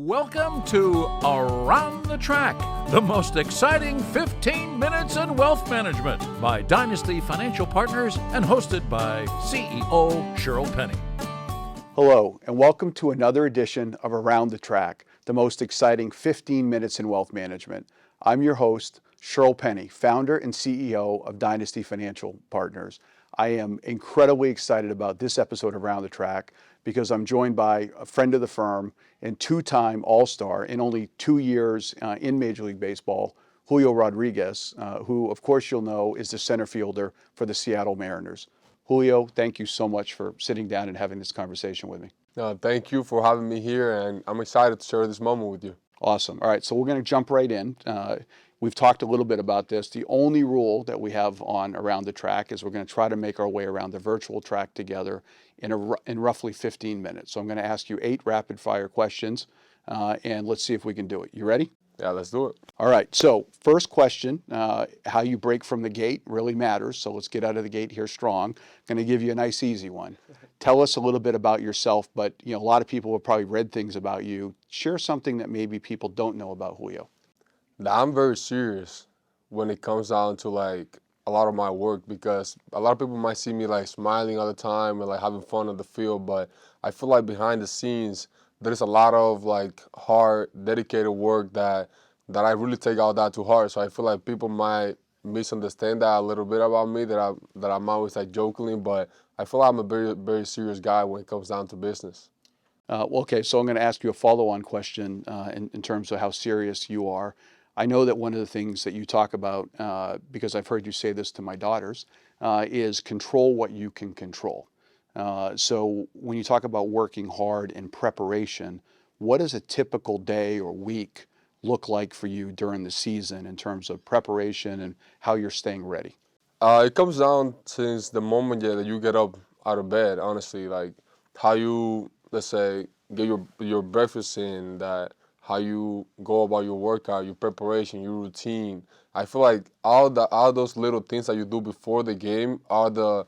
Welcome to Around the Track, the most exciting 15 minutes in wealth management by Dynasty Financial Partners and hosted by CEO Shirl Penney. Hello, and welcome to another edition of Around the Track, the most exciting 15 minutes in wealth management. I'm your host, Shirl Penney, founder and CEO of Dynasty Financial Partners. I am incredibly excited about this episode of Around the Track because I'm joined by a friend of the firm and two-time All-Star in only 2 years in Major League Baseball, Julio Rodriguez, who of course you'll know is the center fielder for the Seattle Mariners. Julio, thank you so much for sitting down and having this conversation with me. Thank you for having me here, and I'm excited to share this moment with you. Awesome. All right, so we're going to jump right in. We've talked a little bit about this. The only rule that we have on Around the Track is we're going to try to make our way around the virtual track together in roughly 15 minutes. So I'm going to ask you 8 rapid-fire questions, and let's see if we can do it. You ready? Yeah, let's do it. All right, so first question, how you break from the gate really matters, so let's get out of the gate here strong. I'm going to give you a nice easy one. Tell us a little bit about yourself, but a lot of people have probably read things about you. Share something that maybe people don't know about Julio. I'm very serious when it comes down to like a lot of my work, because a lot of people might see me like smiling all the time and like having fun on the field, but I feel like behind the scenes there's a lot of like hard, dedicated work that I really take all that to heart. So I feel like people might misunderstand that a little bit about me, that I'm always like jokingly, but I feel like I'm a very, very serious guy when it comes down to business. Okay, so I'm going to ask you a follow-on question in terms of how serious you are. I know that one of the things that you talk about, because I've heard you say this to my daughters, is control what you can control. So when you talk about working hard in preparation, what does a typical day or week look like for you during the season in terms of preparation and how you're staying ready? It comes down since the moment that you get up out of bed, honestly, like how you, let's say, get your breakfast in, that how you go about your workout, your preparation, your routine. I feel like all those little things that you do before the game are the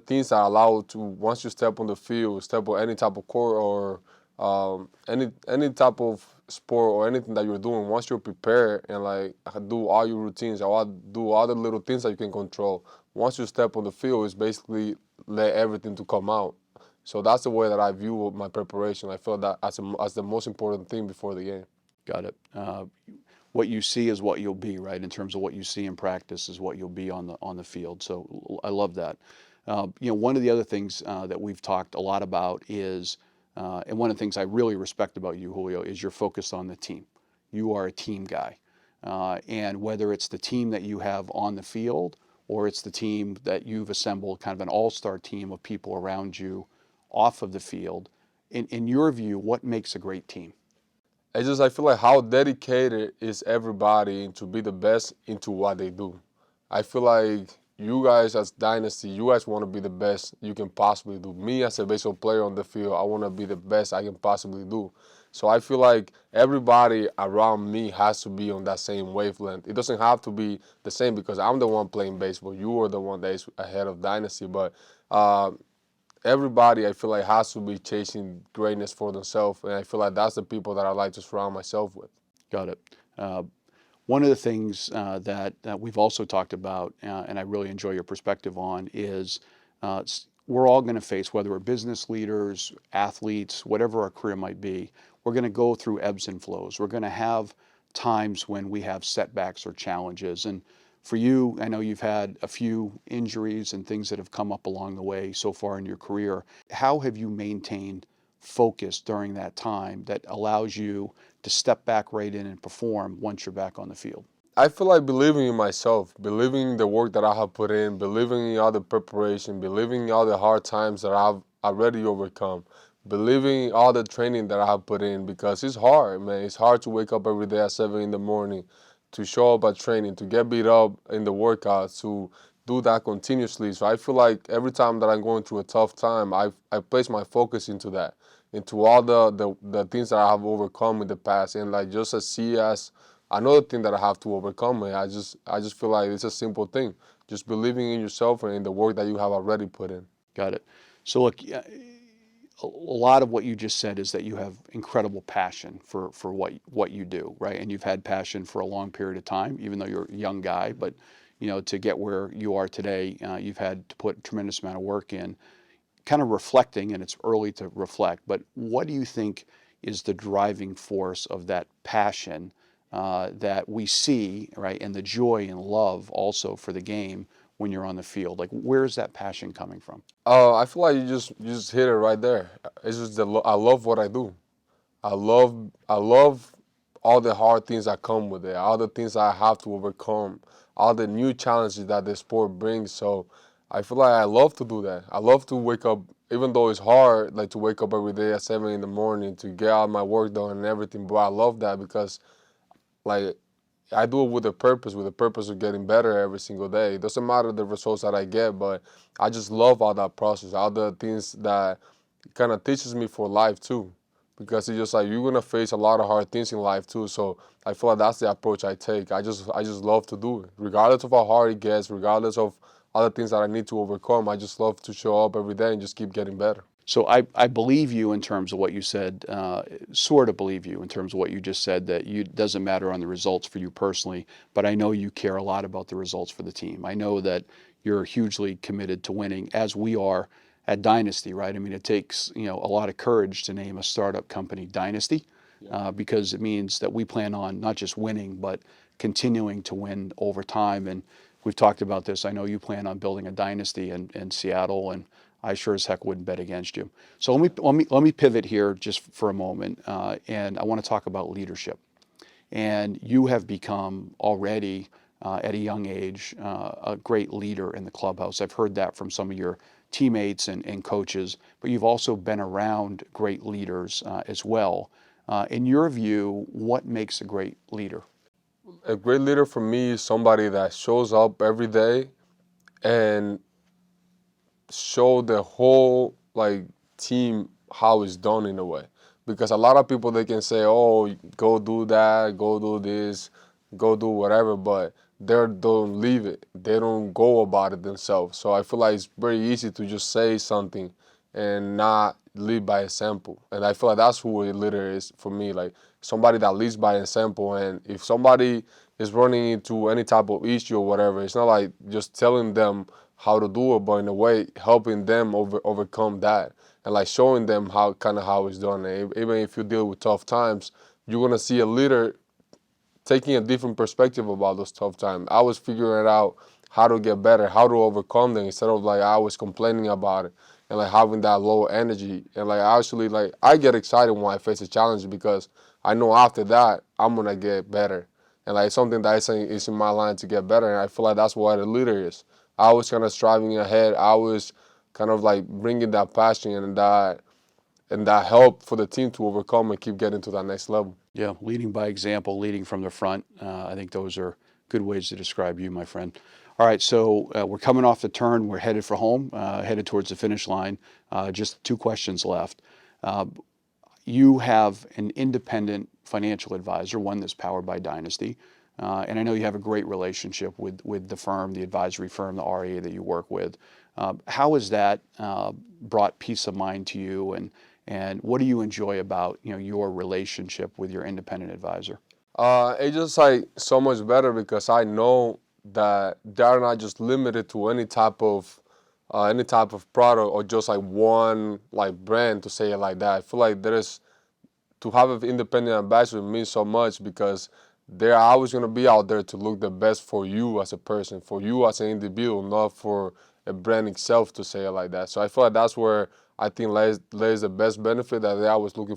things that allow to, once you step on the field, step on any type of court or any type of sport or anything that you're doing, once you're prepared and like do all your routines, or do all the little things that you can control, once you step on the field, it's basically let everything to come out. So that's the way that I view my preparation. I feel that as the most important thing before the game. Got it. What you see is what you'll be, right? In terms of what you see in practice is what you'll be on the field. So I love that. One of the other things that we've talked a lot about is, and one of the things I really respect about you, Julio, is your focus on the team. You are a team guy. And whether it's the team that you have on the field or it's the team that you've assembled, kind of an all-star team of people around you off of the field, in your view, what makes a great team? I feel like how dedicated is everybody to be the best into what they do. I feel like you guys as Dynasty, you guys want to be the best you can possibly do. Me as a baseball player on the field, I want to be the best I can possibly do. So I feel like everybody around me has to be on that same wavelength. It doesn't have to be the same because I'm the one playing baseball. You are the one that is ahead of Dynasty. But everybody, I feel like, has to be chasing greatness for themselves. And I feel like that's the people that I like to surround myself with. Got it. One of the things that we've also talked about, and I really enjoy your perspective on, is we're all going to face, whether we're business leaders, athletes, whatever our career might be, we're going to go through ebbs and flows. We're going to have times when we have setbacks or challenges. And for you, I know you've had a few injuries and things that have come up along the way so far in your career. How have you maintained focus during that time that allows you to step back right in and perform once you're back on the field? I feel like believing in myself, believing in the work that I have put in, believing in all the preparation, believing in all the hard times that I've already overcome, believing in all the training that I have put in, because it's hard, man. It's hard to wake up every day at 7 in the morning, to show up at training, to get beat up in the workouts, to do that continuously. So I feel like every time that I'm going through a tough time, I place my focus into that, into all the things that I have overcome in the past, and like just see as another thing that I have to overcome. And I just feel like it's a simple thing, just believing in yourself and in the work that you have already put in. Got it. So look, a lot of what you just said is that you have incredible passion for what you do, right? And you've had passion for a long period of time, even though you're a young guy. But to get where you are today, you've had to put a tremendous amount of work in. Kind of reflecting, and it's early to reflect, but what do you think is the driving force of that passion that we see, right, and the joy and love also for the game when you're on the field? Like, where's that passion coming from? I feel like you just hit it right there. It's just I love what I do. I love all the hard things that come with it, all the things I have to overcome, all the new challenges that the sport brings. So I feel like I love to do that. I love to wake up, even though it's hard, like to wake up every day at 7 in the morning to get all my work done and everything. But I love that because like I do it with the purpose of getting better every single day. It doesn't matter the results that I get, but I just love all that process, all the things that kind of teaches me for life too. Because it's just like you're gonna face a lot of hard things in life too. So I feel like that's the approach I take. I just love to do it, regardless of how hard it gets, regardless of other things that I need to overcome. I just love to show up every day and just keep getting better. So I believe you in terms of what you said, sort of believe you in terms of what you just said, that it doesn't matter on the results for you personally, but I know you care a lot about the results for the team. I know that you're hugely committed to winning, as we are at Dynasty, right? I mean, it takes a lot of courage to name a startup company Dynasty, because it means that we plan on not just winning, but continuing to win over time. And we've talked about this. I know you plan on building a dynasty in Seattle, and I sure as heck wouldn't bet against you. So let me pivot here just for a moment, and I want to talk about leadership. And you have become already at a young age a great leader in the clubhouse. I've heard that from some of your teammates and coaches, but you've also been around great leaders as well. In your view, what makes a great leader? A great leader for me is somebody that shows up every day and show the whole team how it's done in a way. Because a lot of people, they can say, oh, go do that, go do this, go do whatever, but they don't leave it. They don't go about it themselves. So I feel like it's very easy to just say something and not lead by example. And I feel like that's who a leader is for me, like somebody that leads by example. And if somebody is running into any type of issue or whatever, it's not like just telling them how to do it, but in a way helping them overcome that, and like showing them how it's done. And even if you deal with tough times, you're gonna see a leader taking a different perspective about those tough times. I was figuring out how to get better, how to overcome them, instead of like I was complaining about it and like having that low energy. And like actually, like I get excited when I face a challenge because I know after that I'm gonna get better. And like something that I say is in my line to get better. And I feel like that's what a leader is. I was kind of striving ahead. I was kind of like bringing that passion and that help for the team to overcome and keep getting to that next level. Yeah, leading by example, leading from the front. I think those are good ways to describe you, my friend. All right, so we're coming off the turn. We're headed for home, headed towards the finish line. Just 2 questions left. You have an independent financial advisor, one that's powered by Dynasty. And I know you have a great relationship with the firm, the advisory firm, the RIA that you work with. How has that brought peace of mind to you, and what do you enjoy about your relationship with your independent advisor? It's just like so much better because I know that they're not just limited to any type of product or just like one like brand, to say it like that. I feel like to have an independent advisor means so much because they're always going to be out there to look the best for you as a person, for you as an individual, not for a brand itself, to say it like that. So I feel like that's where I think lays the best benefit, that they're always looking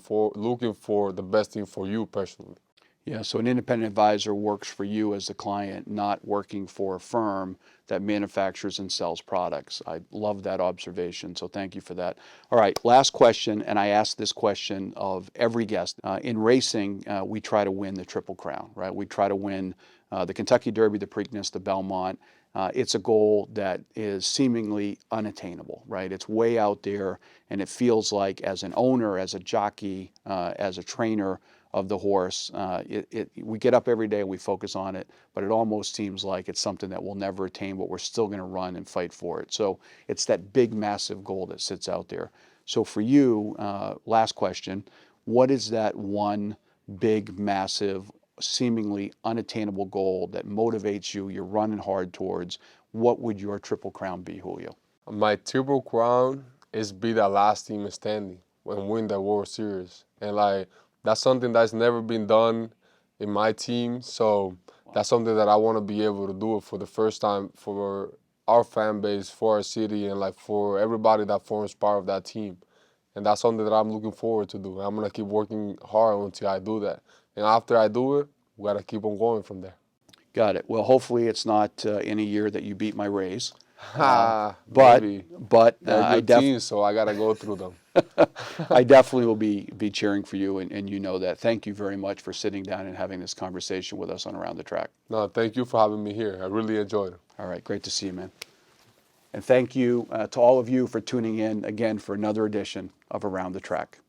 for the best thing for you personally. Yeah, so an independent advisor works for you as the client, not working for a firm that manufactures and sells products. I love that observation, so thank you for that. All right, last question, and I ask this question of every guest. In racing, we try to win the Triple Crown, right? We try to win the Kentucky Derby, the Preakness, the Belmont. It's a goal that is seemingly unattainable, right? It's way out there, and it feels like as an owner, as a jockey, as a trainer of the horse, we get up every day and we focus on it, but it almost seems like it's something that we'll never attain, but we're still going to run and fight for it. So it's that big, massive goal that sits out there. So for you, last question, what is that one big, massive, seemingly unattainable goal that motivates you, you're running hard towards? What would your Triple Crown be, Julio? My Triple Crown is be the last team standing and win the World Series. And like that's something that's never been done in my team. So that's something that I want to be able to do it for the first time for our fan base, for our city, and like for everybody that forms part of that team. And that's something that I'm looking forward to do. I'm gonna keep working hard until I do that. And after I do it, we gotta keep on going from there. Got it. Well, hopefully it's not in a year that you beat my Rays. But But they're I, good teams, so I gotta go through them. I definitely will be cheering for you, and you know that. Thank you very much for sitting down and having this conversation with us on Around the Track. No, thank you for having me here. I really enjoyed it. All right, great to see you, man. And thank you to all of you for tuning in again for another edition of Around the Track.